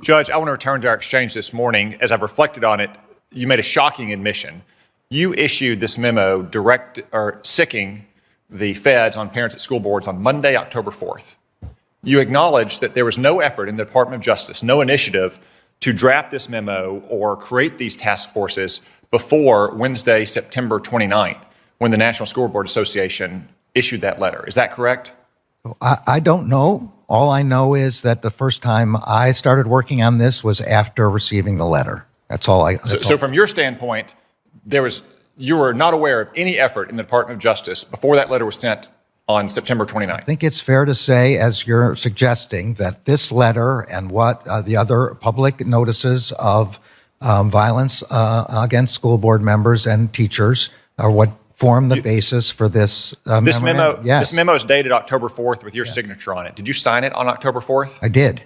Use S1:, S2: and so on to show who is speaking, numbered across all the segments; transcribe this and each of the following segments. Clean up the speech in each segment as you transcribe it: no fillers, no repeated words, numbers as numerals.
S1: Judge, I want to return to our exchange this morning. As I've reflected on it, you made a shocking admission. You issued this memo sicking the feds on parents at school boards on Monday, October 4th. You acknowledged that there was no effort in the Department of Justice, no initiative to draft this memo or create these task forces before Wednesday, September 29th, when the National School Board Association issued that letter. Is that correct?
S2: I don't know. All I know is that the first time I started working on this was after receiving the letter. That's all I.
S1: So from your standpoint, you were not aware of any effort in the Department of Justice before that letter was sent on September 29th.
S2: I think it's fair to say, as you're suggesting, that this letter and what the other public notices of violence against school board members and teachers are what form the basis for this memo. Yes.
S1: This memo is dated October 4th with your signature on it. Did you sign it on October 4th?
S2: I did.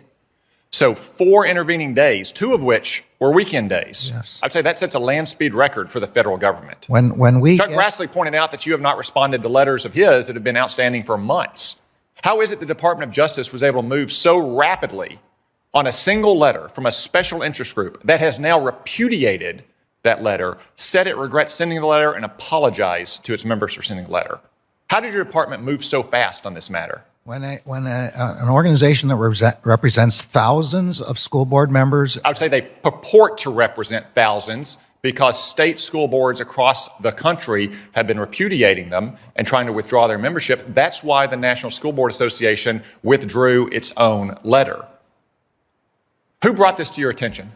S1: So 4 intervening days, 2 of which were weekend days.
S2: Yes.
S1: I'd say that sets a land speed record for the federal government.
S2: Chuck
S1: Grassley pointed out that you have not responded to letters of his that have been outstanding for months. How is it the Department of Justice was able to move so rapidly on a single letter from a special interest group that has now repudiated that letter, said it regrets sending the letter, and apologized to its members for sending the letter? How did your department move so fast on this matter?
S2: When an organization that represents thousands of school board members...
S1: I would say they purport to represent thousands because state school boards across the country have been repudiating them and trying to withdraw their membership. That's why the National School Board Association withdrew its own letter. Who brought this to your attention?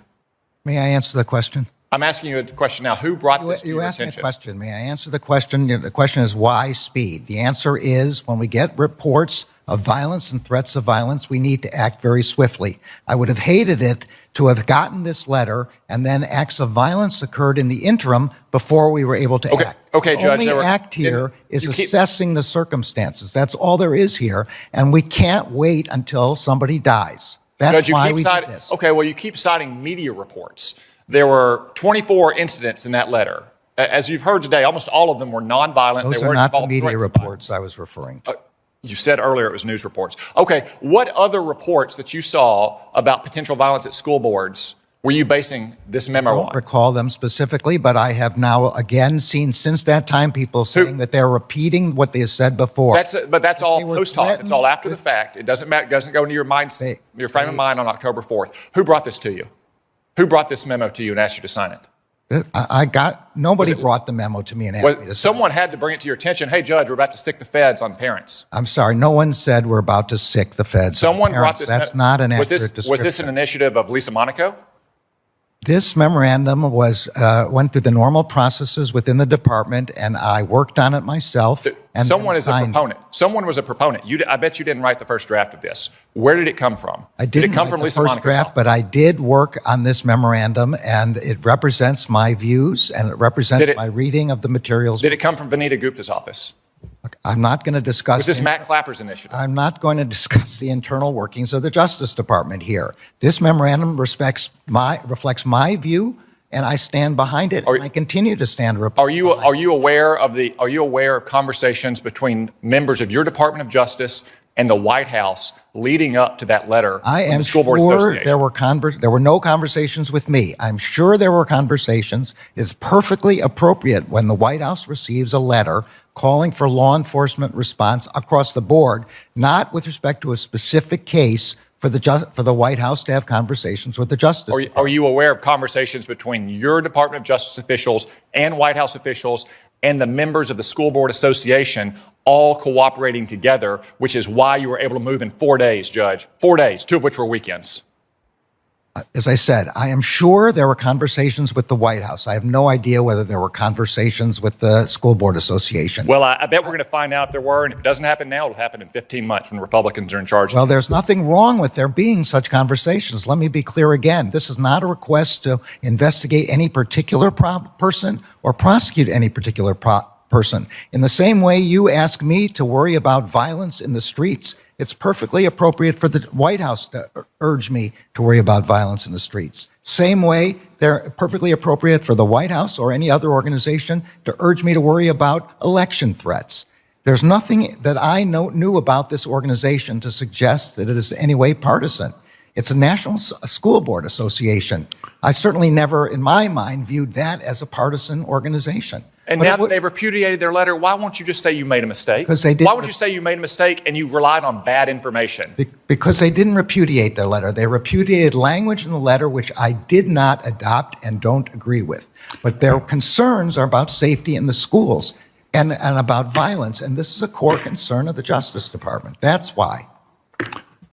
S2: May I answer the question?
S1: I'm asking you a question now. Who brought this to your attention?
S2: You asked me a question. May I answer the question? The question is, why speed? The answer is, when we get reports of violence and threats of violence, we need to act very swiftly. I would have hated it to have gotten this letter and then acts of violence occurred in the interim before we were able to act.
S1: Okay, Judge.
S2: The only act here is assessing the circumstances. That's all there is here, and we can't wait until somebody dies. That's why we did this.
S1: Okay, well, you keep citing media reports. There were 24 incidents in that letter. As you've heard today, almost all of them were nonviolent.
S2: Those are not the media reports I was referring to.
S1: You said earlier it was news reports. Okay, what other reports that you saw about potential violence at school boards were you basing this memo on?
S2: I don't recall them specifically, but I have now again seen since that time people saying that they're repeating what they said before.
S1: But that's all post-talk. It's all after the fact. It doesn't go into your mindset, your frame of mind on October 4th. Who brought this to you? Who brought this memo to you and asked you to sign it?
S2: Nobody brought the memo to me and asked me to sign it.
S1: Someone had to bring it to your attention. Hey, Judge, we're about to sick the feds on parents.
S2: I'm sorry, no one said we're about to sick the feds on parents. Brought this. That's not an accurate description.
S1: Was this an initiative of Lisa Monaco?
S2: This memorandum went through the normal processes within the department, and I worked on it myself.
S1: Someone is a proponent. Someone was a proponent. I bet you didn't write the first draft of this. Where did it come from?
S2: I didn't write the first draft, but I did work on this memorandum, and it represents my views, and it represents my reading of the materials.
S1: Did it come from Vanita Gupta's office?
S2: I'm not going to discuss...
S1: Was this Matt Clapper's initiative?
S2: I'm not going to discuss the internal workings of the Justice Department here. This memorandum reflects my view, and I stand behind it, and I continue to stand behind it.
S1: Are you aware of conversations between members of your Department of Justice and the White House leading up to that letter
S2: I am
S1: from the School Board Association?
S2: There were no conversations with me. I'm sure there were conversations. It's perfectly appropriate when the White House receives a letter calling for law enforcement response across the board, not with respect to a specific case, for the White House to have conversations with the Justice Department.
S1: Are you aware of conversations between your Department of Justice officials and White House officials and the members of the School Board Association all cooperating together, which is why you were able to move in 4 days, Judge? 4 days, 2 of which were weekends.
S2: As I said, I am sure there were conversations with the White House. I have no idea whether there were conversations with the School Board Association.
S1: Well, I bet we're going to find out if there were, and if it doesn't happen now, it'll happen in 15 months when Republicans are in charge.
S2: Well, there's nothing wrong with there being such conversations. Let me be clear again. This is not a request to investigate any particular person or prosecute any particular person. In the same way you ask me to worry about violence in the streets, it's perfectly appropriate for the White House to urge me to worry about violence in the streets. Same way, they're perfectly appropriate for the White House or any other organization to urge me to worry about election threats. There's nothing that I knew about this organization to suggest that it is in any way partisan. It's a National School Board Association. I certainly never, in my mind, viewed that as a partisan organization.
S1: And
S2: But
S1: now
S2: it
S1: that
S2: would-
S1: they've repudiated their letter, why won't you just say you made a mistake?
S2: 'Cause they didn't
S1: Why would you say you made a mistake and you relied on bad information?
S2: Because they didn't repudiate their letter. They repudiated language in the letter which I did not adopt and don't agree with. But their concerns are about safety in the schools and about violence. And this is a core concern of the Justice Department. That's why.